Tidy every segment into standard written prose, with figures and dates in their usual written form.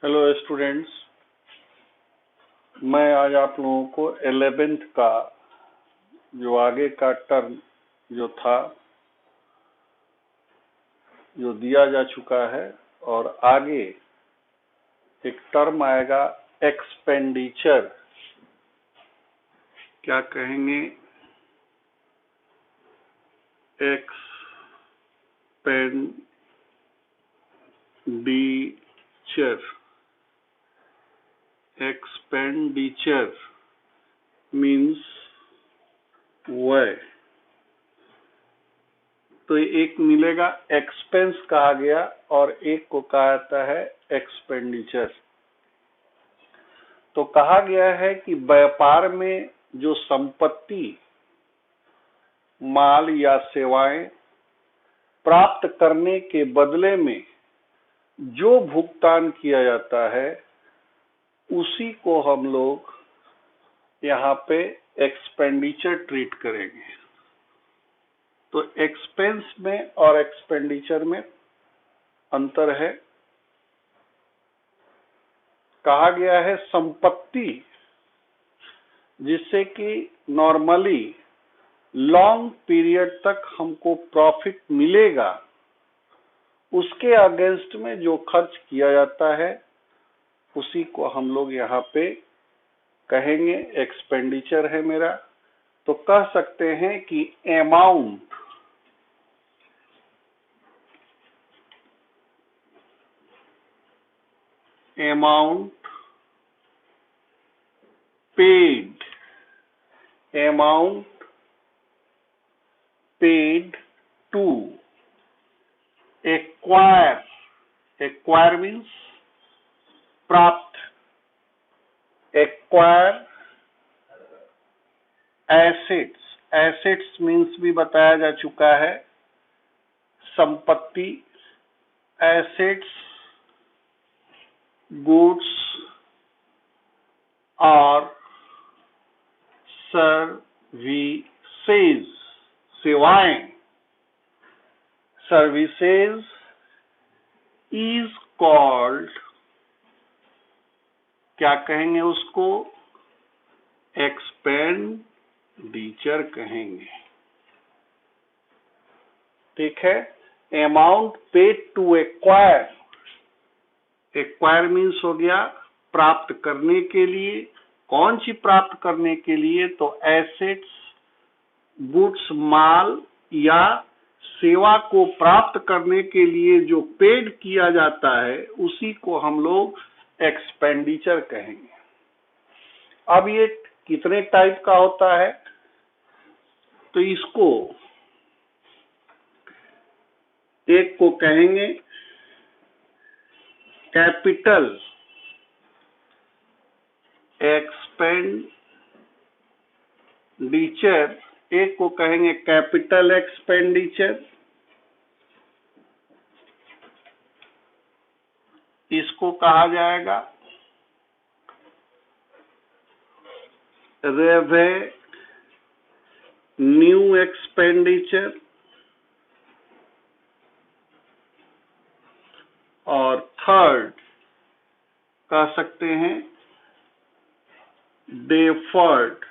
Hello students, मैं आज आप लोगों को 11th का जो आगे का टर्म जो था जो दिया जा चुका है और आगे एक टर्म आएगा एक्सपेंडिचर। क्या कहेंगे? एक्सपेंडिचर मीन्स व्यय। तो एक मिलेगा एक्सपेंस कहा गया और एक को कहा जाता है एक्सपेंडिचर। तो कहा गया है कि व्यापार में जो संपत्ति, माल या सेवाएं प्राप्त करने के बदले में जो भुगतान किया जाता है उसी को हम लोग यहाँ पे एक्सपेंडिचर ट्रीट करेंगे। तो एक्सपेंस में और एक्सपेंडिचर में अंतर है। कहा गया है संपत्ति जिससे कि नॉर्मली लॉन्ग पीरियड तक हमको प्रॉफिट मिलेगा, उसके अगेंस्ट में जो खर्च किया जाता है उसी को हम लोग यहाँ पे कहेंगे एक्सपेंडिचर है मेरा। तो कह सकते हैं कि amount paid to acquire means प्राप्त, acquire assets means भी बताया जा चुका है संपत्ति, assets, goods और सर्विसेज, सेवाएं। सर्विसेज इज कॉल्ड, क्या कहेंगे उसको? एक्सपेंडिचर कहेंगे। ठीक है। Amount paid to acquire means हो गया प्राप्त करने के लिए। कौन सी प्राप्त करने के लिए? तो एसेट्स, गुड्स, माल या सेवा को प्राप्त करने के लिए जो पेड किया जाता है उसी को हम लोग एक्सपेंडिचर कहेंगे। अब ये कितने टाइप का होता है? तो इसको एक को कहेंगे कैपिटल एक्सपेंडिचर, एक को कहेंगे कैपिटल एक्सपेंडिचर। इसको कहा जाएगा रेवेन्यू एक्सपेंडिचर और थर्ड कह सकते हैं डेफर्ड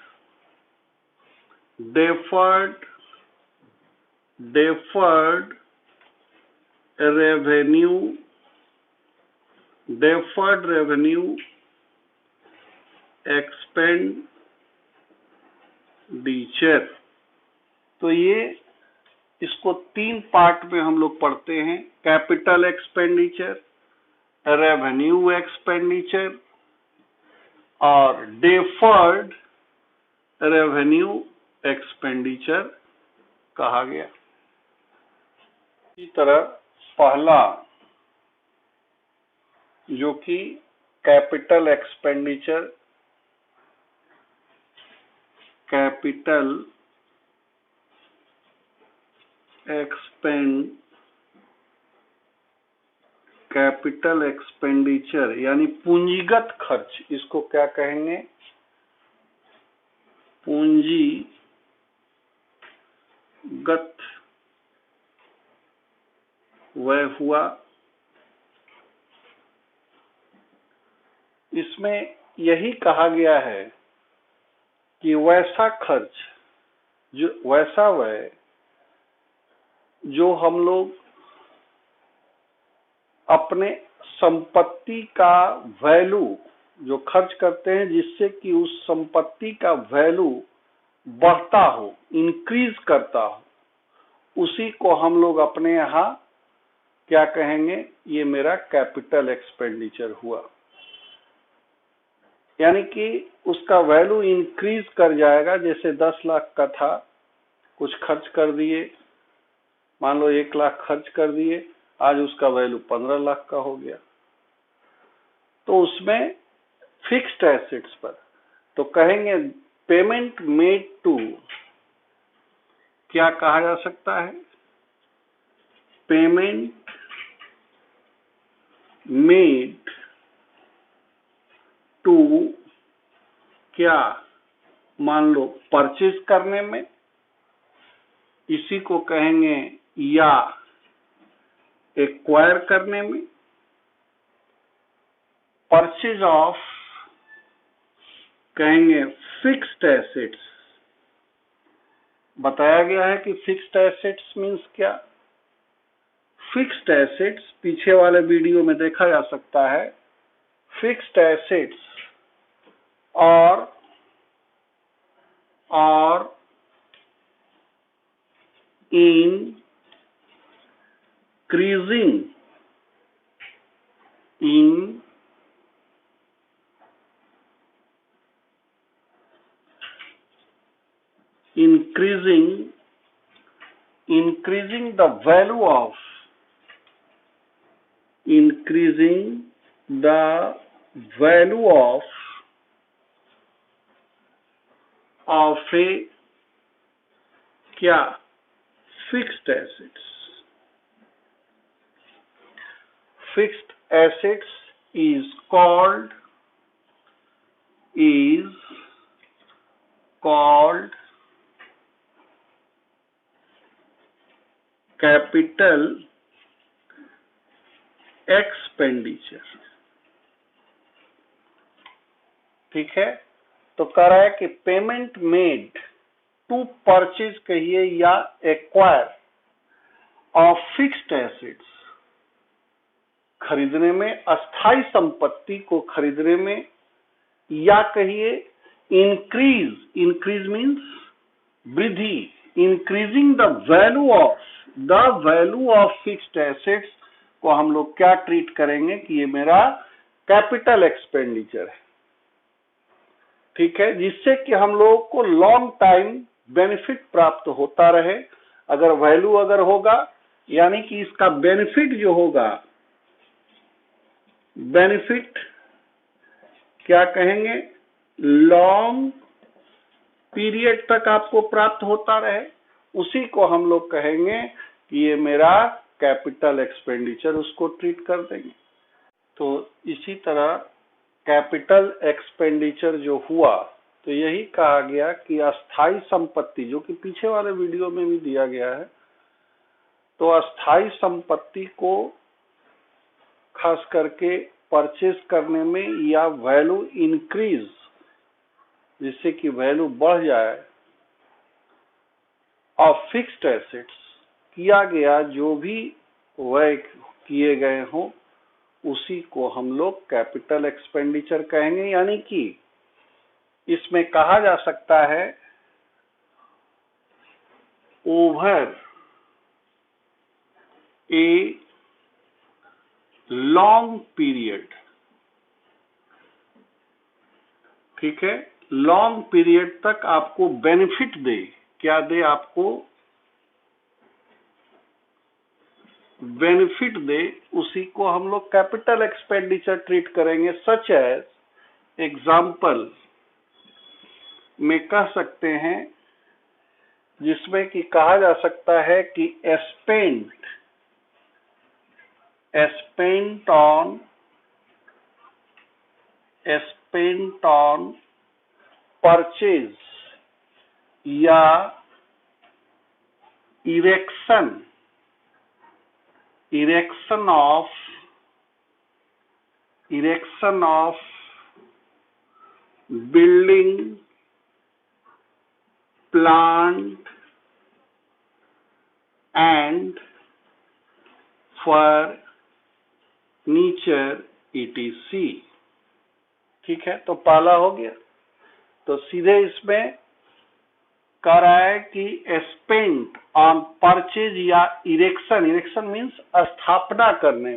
रेवेन्यू एक्सपेंडिचर। तो ये इसको तीन पार्ट में हम लोग पढ़ते हैं, कैपिटल एक्सपेंडिचर, रेवेन्यू एक्सपेंडिचर और डेफर्ड रेवेन्यू एक्सपेंडिचर कहा गया। इसी तरह पहला जो कि कैपिटल एक्सपेंडिचर, कैपिटल एक्सपेंडिचर यानी पूंजीगत खर्च, इसको क्या कहेंगे? पूंजीगत वह हुआ इसमें यही कहा गया है कि वैसा खर्च, जो वैसा व्यय जो हम लोग अपने संपत्ति का वैल्यू जो खर्च करते हैं, जिससे कि उस संपत्ति का वैल्यू बढ़ता हो, इंक्रीज करता हो, उसी को हम लोग अपने यहाँ क्या कहेंगे, ये मेरा कैपिटल एक्सपेंडिचर हुआ। यानी कि उसका वैल्यू इंक्रीज कर जाएगा। जैसे 10 लाख का था, कुछ खर्च कर दिए, मान लो 1 लाख खर्च कर दिए, आज उसका वैल्यू 15 लाख का हो गया। तो उसमें फिक्स्ड एसेट्स पर तो कहेंगे पेमेंट मेड टू, क्या कहा जा सकता है, पेमेंट मेड टू, क्या, मान लो परचेज करने में, इसी को कहेंगे, या एक्वायर करने में। परचेज ऑफ कहेंगे फिक्स्ड एसेट्स। बताया गया है कि फिक्स्ड एसेट्स मींस क्या। फिक्स्ड एसेट्स पीछे वाले वीडियो में देखा जा सकता है। फिक्स्ड एसेट्स और increasing the value of of a क्या, fixed assets. Fixed assets is called capital expenditure। ठीक है, तो कह रहा है कि पेमेंट मेड टू परचेज कहिए या एक्वायर ऑफ फिक्स्ड एसेट्स, खरीदने में, अस्थाई संपत्ति को खरीदने में, या कहिए इंक्रीज मीन्स वृद्धि, increasing the value of fixed assets को हम लोग क्या ट्रीट करेंगे कि ये मेरा कैपिटल एक्सपेंडिचर है। ठीक है, जिससे कि हम लोगों को लॉन्ग टाइम बेनिफिट प्राप्त होता रहे। अगर वैल्यू अगर होगा, यानी कि इसका बेनिफिट जो होगा, बेनिफिट क्या कहेंगे, लॉन्ग पीरियड तक आपको प्राप्त होता रहे, उसी को हम लोग कहेंगे कि ये मेरा कैपिटल एक्सपेंडिचर, उसको ट्रीट कर देंगे। तो इसी तरह कैपिटल एक्सपेंडिचर जो हुआ, तो यही कहा गया कि अस्थाई संपत्ति, जो कि पीछे वाले वीडियो में भी दिया गया है, तो अस्थाई संपत्ति को खास करके परचेज करने में या वैल्यू इंक्रीज, जिससे कि वैल्यू बढ़ जाए, ऑफ फिक्स्ड एसेट्स, किया गया जो भी व्यय किए गए हों, उसी को हम लोग कैपिटल एक्सपेंडिचर कहेंगे। यानी कि इसमें कहा जा सकता है ओवर ए लॉन्ग पीरियड। ठीक है, लॉन्ग पीरियड तक आपको बेनिफिट दे, क्या दे, आपको बेनिफिट दे, उसी को हम लोग कैपिटल एक्सपेंडिचर ट्रीट करेंगे। सच एज एग्जाम्पल में कह सकते हैं, जिसमें कि कहा जा सकता है कि spent on परचेज या erection of building, plant and furniture etc. ठीक है, तो पहला हो गया। तो सीधे इसमें कह रहा है कि स्पेंट ऑन परचेज या इरेक्शन, इरेक्शन मीन्स स्थापना करने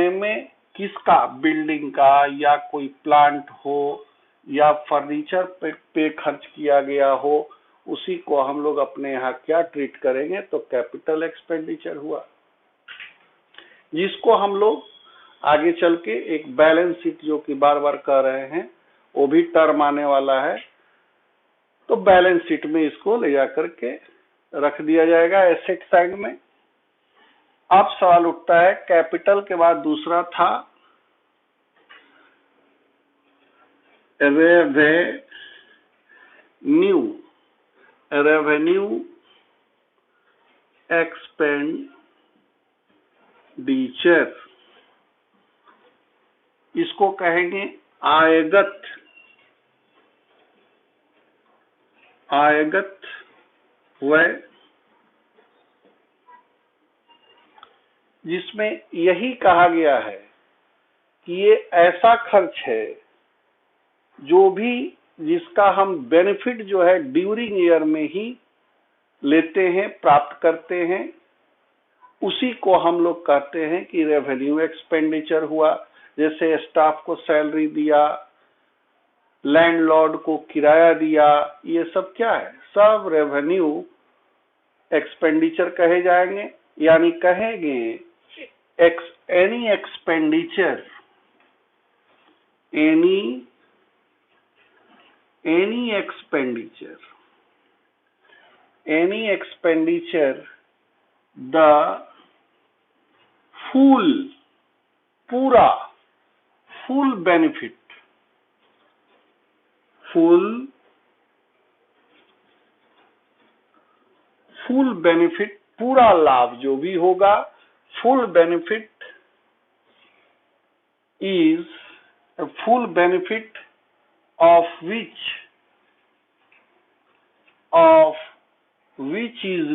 में किसका, बिल्डिंग का या कोई प्लांट हो या फर्नीचर पे खर्च किया गया हो, उसी को हम लोग अपने यहाँ क्या ट्रीट करेंगे, तो कैपिटल एक्सपेंडिचर हुआ, जिसको हम लोग आगे चल के एक बैलेंस शीट जो कि बार बार कह रहे हैं वो भी टर्म आने वाला है, तो बैलेंस शीट में इसको ले जाकर के रख दिया जाएगा एसेट साइड में। अब सवाल उठता है, कैपिटल के बाद दूसरा था रेवेन्यू एक्सपेंडिचर, इसको कहेंगे आयगत व्यय, जिसमें यही कहा गया है कि ये ऐसा खर्च है जो भी जिसका हम बेनिफिट जो है ड्यूरिंग ईयर में ही लेते हैं, प्राप्त करते हैं, उसी को हम लोग कहते हैं कि रेवेन्यू एक्सपेंडिचर हुआ। जैसे स्टाफ को सैलरी दिया, लैंडलॉर्ड को किराया दिया, ये सब क्या है, सब रेवेन्यू एक्सपेंडिचर कहे जाएंगे। यानी कहेंगे any expenditure the full benefit, पूरा लाभ जो भी होगा, full benefit of which is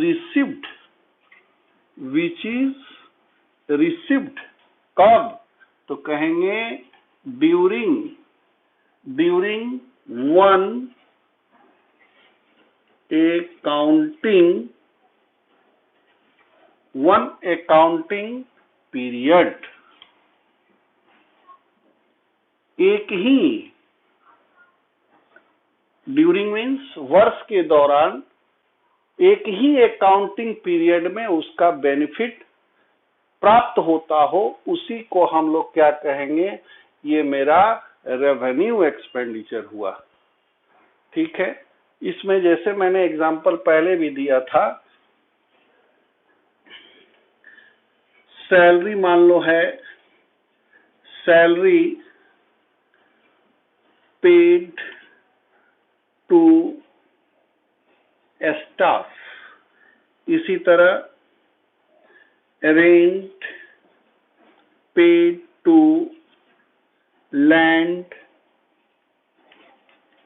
received कब, तो कहेंगे ड्यूरिंग वन अकाउंटिंग पीरियड, एक ही, ड्यूरिंग मीन्स वर्ष के दौरान एक ही अकाउंटिंग पीरियड में उसका बेनिफिट प्राप्त होता हो, उसी को हम लोग क्या कहेंगे, ये मेरा रेवेन्यू एक्सपेंडिचर हुआ। ठीक है, इसमें जैसे मैंने एग्जांपल पहले भी दिया था, सैलरी मान लो है, सैलरी पेड टू स्टाफ, इसी तरह रेंट पेड टू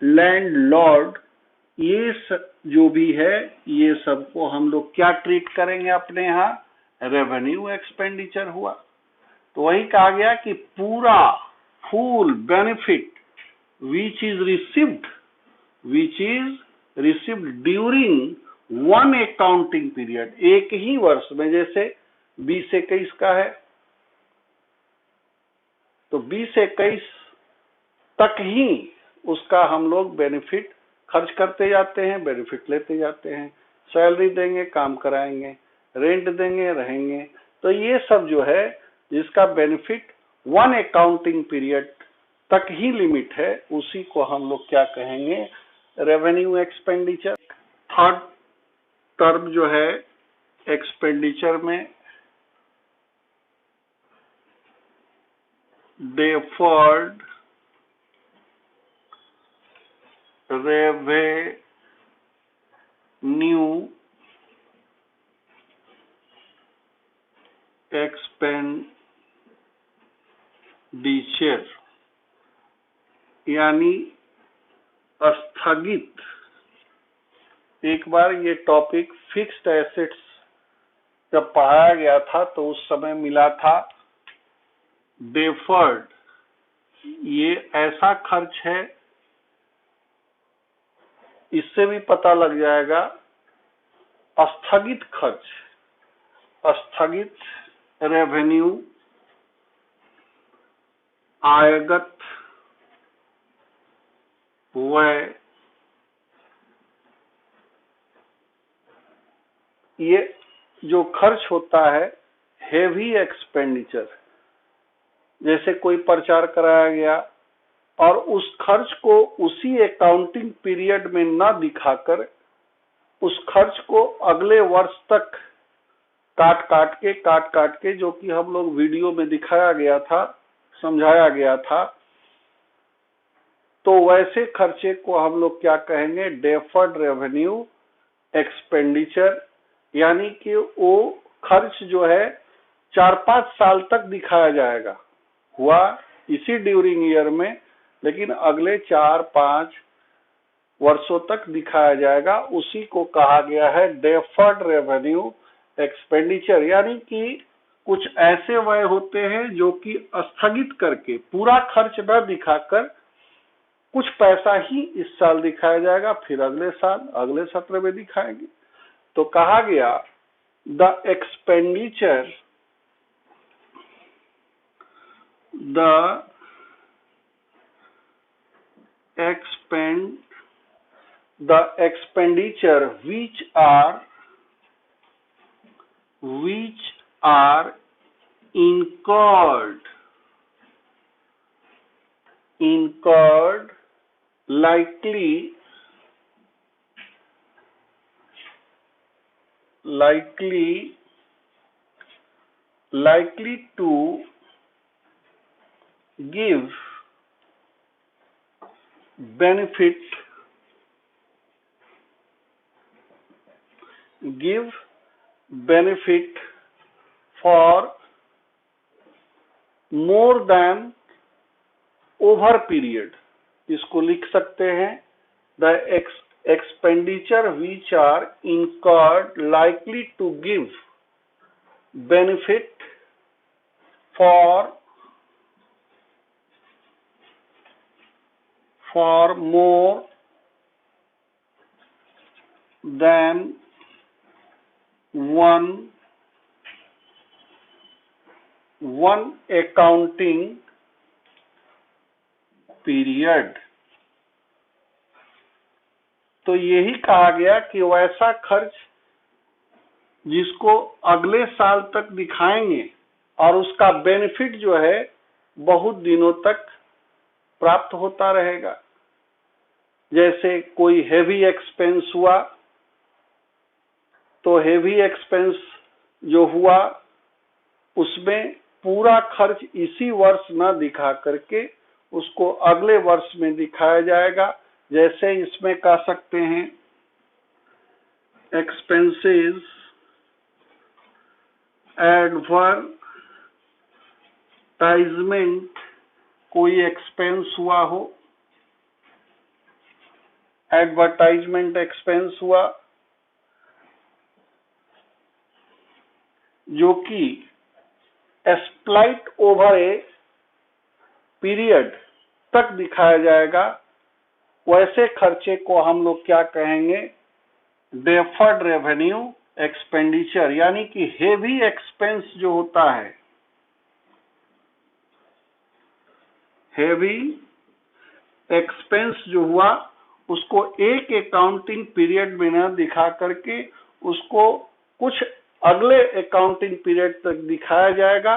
लैंडलॉर्ड, ये सब जो भी है, ये सबको हम लोग क्या ट्रीट करेंगे अपने यहाँ, रेवेन्यू एक्सपेंडिचर हुआ। तो वही कहा गया कि पूरा full benefit which is received during one accounting period, एक ही वर्ष में, जैसे 20 से 21 का है तो 20 से 21 तक ही उसका हम लोग बेनिफिट खर्च करते जाते हैं, बेनिफिट लेते जाते हैं। सैलरी देंगे, काम कराएंगे, रेंट देंगे, रहेंगे, तो ये सब जो है जिसका बेनिफिट वन अकाउंटिंग पीरियड तक ही लिमिट है, उसी को हम लोग क्या कहेंगे, रेवेन्यू एक्सपेंडिचर। थर्ड टर्म जो है एक्सपेंडिचर में deferred revenue expenditure, यानी स्थगित। एक बार ये टॉपिक फिक्स्ड एसेट्स जब पढ़ाया गया था तो उस समय मिला था डेफर्ड। ये ऐसा खर्च है, इससे भी पता लग जाएगा स्थगित खर्च, स्थगित रेवेन्यू, आयगत व्यय। ये जो खर्च होता है हेवी एक्सपेंडिचर, जैसे कोई प्रचार कराया गया और उस खर्च को उसी अकाउंटिंग पीरियड में न दिखाकर उस खर्च को अगले वर्ष तक काट काट के जो कि हम लोग वीडियो में दिखाया गया था, समझाया गया था, तो वैसे खर्चे को हम लोग क्या कहेंगे? Deferred revenue expenditure. यानी कि वो खर्च जो है 4-5 साल तक दिखाया जाएगा, हुआ इसी ड्यूरिंग ईयर में, लेकिन अगले 4-5 वर्षों तक दिखाया जाएगा। उसी को कहा गया है डेफर्ड रेवेन्यू एक्सपेंडिचर। यानी कि कुछ ऐसे व्यय होते हैं जो कि स्थगित करके पूरा खर्च न दिखाकर कुछ पैसा ही इस साल दिखाया जाएगा, फिर अगले साल अगले सत्र में दिखाएंगे। तो कहा गया the expenditure which are incurred likely to give benefit for more than over period। इसको लिख सकते हैं the expenditure which are incurred likely to give benefit for more than one accounting period। तो यही कहा गया कि वैसा खर्च जिसको अगले साल तक दिखाएंगे और उसका बेनिफिट जो है बहुत दिनों तक प्राप्त होता रहेगा। जैसे कोई हेवी एक्सपेंस हुआ तो हेवी एक्सपेंस जो हुआ उसमें पूरा खर्च इसी वर्ष न दिखा करके उसको अगले वर्ष में दिखाया जाएगा। जैसे इसमें कह सकते हैं एक्सपेंसेस एडवर्टाइजमेंट, कोई एक्सपेंस हुआ हो, एडवर्टाइजमेंट एक्सपेंस हुआ जो कि स्प्लाइट ओवर ए पीरियड तक दिखाया जाएगा, वैसे खर्चे को हम लोग क्या कहेंगे? Deferred revenue expenditure. यानी कि हेवी एक्सपेंस जो होता है, हेवी एक्सपेंस जो हुआ उसको एक अकाउंटिंग पीरियड में न दिखा करके उसको कुछ अगले अकाउंटिंग पीरियड तक दिखाया जाएगा।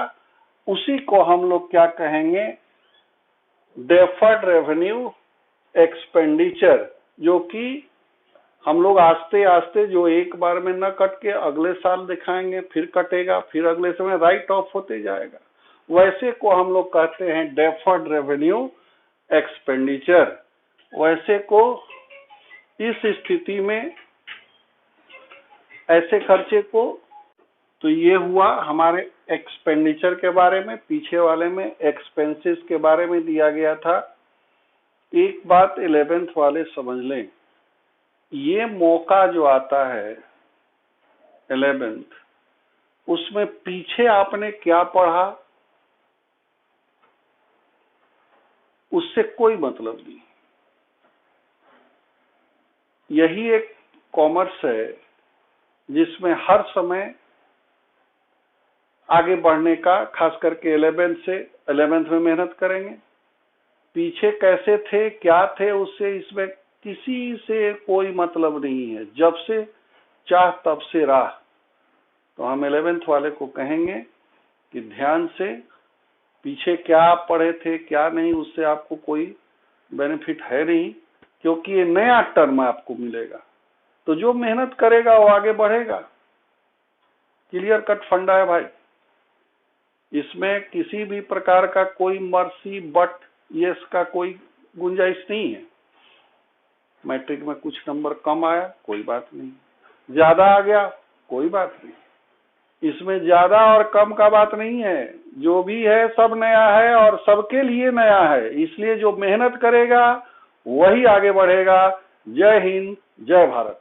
उसी को हम लोग क्या कहेंगे? Deferred revenue expenditure. जो कि हम लोग आस्ते आस्ते जो एक बार में न कट के अगले साल दिखाएंगे, फिर कटेगा, फिर अगले समय राइट ऑफ होते जाएगा, वैसे को हम लोग कहते हैं डेफर्ड रेवेन्यू एक्सपेंडिचर। वैसे को इस स्थिति में ऐसे खर्चे को, तो ये हुआ हमारे एक्सपेंडिचर के बारे में। पीछे वाले में एक्सपेंसेस के बारे में दिया गया था। एक बात 11th वाले समझ लें, ये मौका जो आता है 11th, उसमें पीछे आपने क्या पढ़ा उससे कोई मतलब नहीं। यही एक कॉमर्स है जिसमें हर समय आगे बढ़ने का, खास करके 11th में मेहनत करेंगे। पीछे कैसे थे, क्या थे, उससे इसमें किसी से कोई मतलब नहीं है। जब से चाह तब से राह। तो हम 11th वाले को कहेंगे कि ध्यान से पीछे क्या आप पढ़े थे क्या नहीं, उससे आपको कोई बेनिफिट है नहीं, क्योंकि ये नया टर्म आपको मिलेगा। तो जो मेहनत करेगा वो आगे बढ़ेगा। क्लियर कट फंडा है भाई। इसमें किसी भी प्रकार का कोई मर्सी बट यस का कोई गुंजाइश नहीं है। मैट्रिक में कुछ नंबर कम आया, कोई बात नहीं। ज्यादा आ गया, कोई बात नहीं। इसमें ज्यादा और कम का बात नहीं है। जो भी है सब नया है और सबके लिए नया है। इसलिए जो मेहनत करेगा वही आगे बढ़ेगा। जय हिंद, जय भारत।